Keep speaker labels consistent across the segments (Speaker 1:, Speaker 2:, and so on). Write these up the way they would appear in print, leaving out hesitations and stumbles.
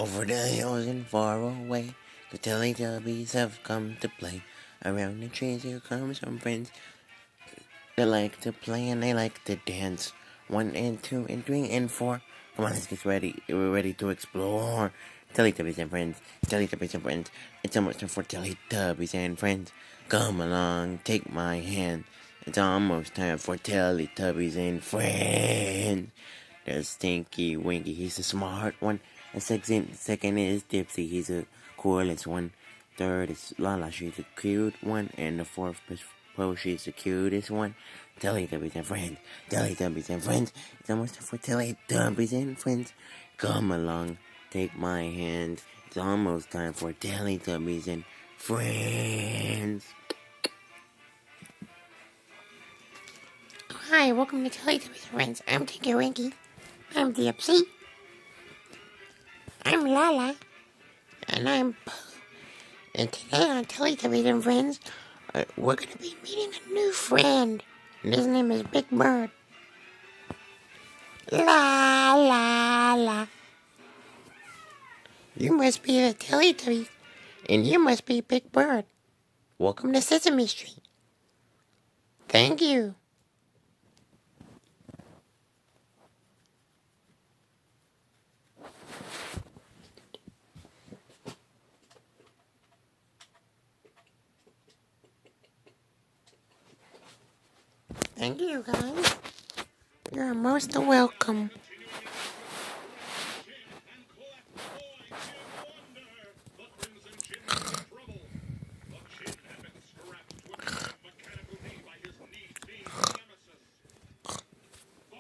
Speaker 1: Over the hills and far away, the Teletubbies have come to play. Around the trees here come some friends. They like to play and they like to dance. 1 and 2 and 3 and 4. Come on, let's get ready. We're ready to explore. Teletubbies and friends. Teletubbies and friends. It's almost time for Teletubbies and friends. Come along, take my hand. It's almost time for Teletubbies and friends. There's Stinky Winky, he's the smart one. The second is Dipsy, he's the coolest one. Third is Lala, she's the cute one. And the fourth is Po, she's the cutest one. Teletubbies and friends, Teletubbies and friends. It's almost time for Teletubbies and friends. Come along, take my hand. It's almost time for Teletubbies and friends.
Speaker 2: Hi, welcome to Teletubbies Friends. I'm Tinky Winky. I'm Dipsy. I'm Lala. And I'm Pooh. And today on Teletubbies and Friends, we're going to be meeting a new friend. And his name is Big Bird. La la la. You must be the Teletubbies. And you must be Big Bird. Welcome to Sesame Street. Thank you. Thank you, guys. You're most welcome.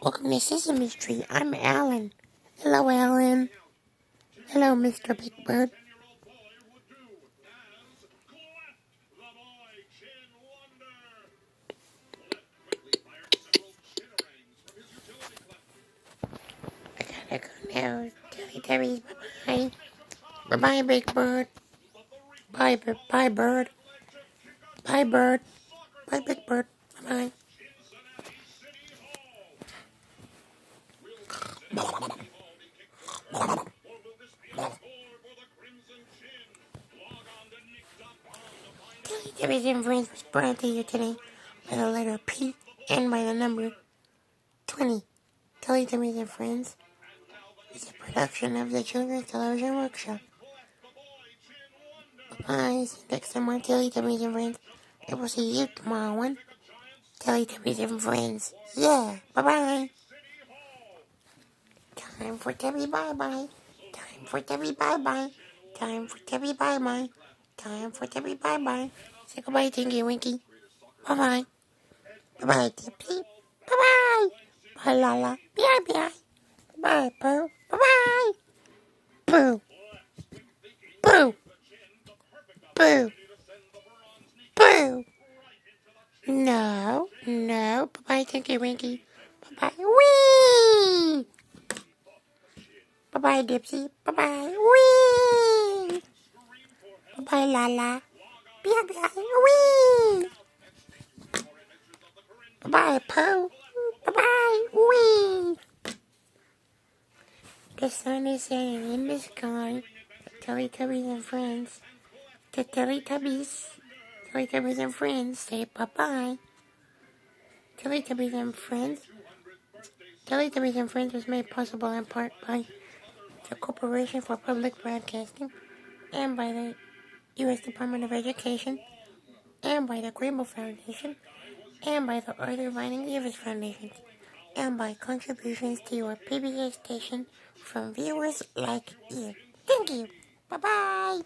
Speaker 2: Welcome to Sesame Street. I'm Alan. Hello, Alan. Hello, Mr. Big Bird. I gotta go now. Teletubbies, bye-bye. Bye-bye, Big Bird. Bye, Bird. Bye, Bird. Bye, Bird. Bye, Big Bird. Bye-bye. Teletubbies and Friends was brought to you today by the letter P and by the number 20. Teletubbies and Friends is a production of the Children's Television Workshop. Bye-bye. See you next time on Teletubbies and Friends. I will see you tomorrow on Teletubbies and Friends. Yeah. Bye-bye. Time for Tubby bye-bye. Time for Tubby bye-bye. Time for Tubby bye-bye. Time for Tubby bye-bye. Say goodbye, Tinky Winky. Bye-bye. Bye-bye, Tippy. Bye-bye. Bye, Lala. Bye-bye. Bye, Pooh. Bye-bye. Pooh. Pooh. Pooh. Pooh. No. No. Bye-bye, Tinky Winky. Bye-bye. Whee! Bye-bye, Dipsy. Bye-bye. Whee! Bye-bye, Lala. Bye-bye. Whee! Bye-bye, Pooh. Bye-bye. Whee! The sun is setting in the sky. The Teletubbies and Friends. The Teletubbies and Friends say bye-bye. Teletubbies and Friends. Teletubbies and Friends was made possible in part by the Corporation for Public Broadcasting and by the U.S. Department of Education and by the Grable Foundation and by the Arthur Vining Davis Foundation and by contributions to your PBS station from viewers like you. Thank you. Bye-bye.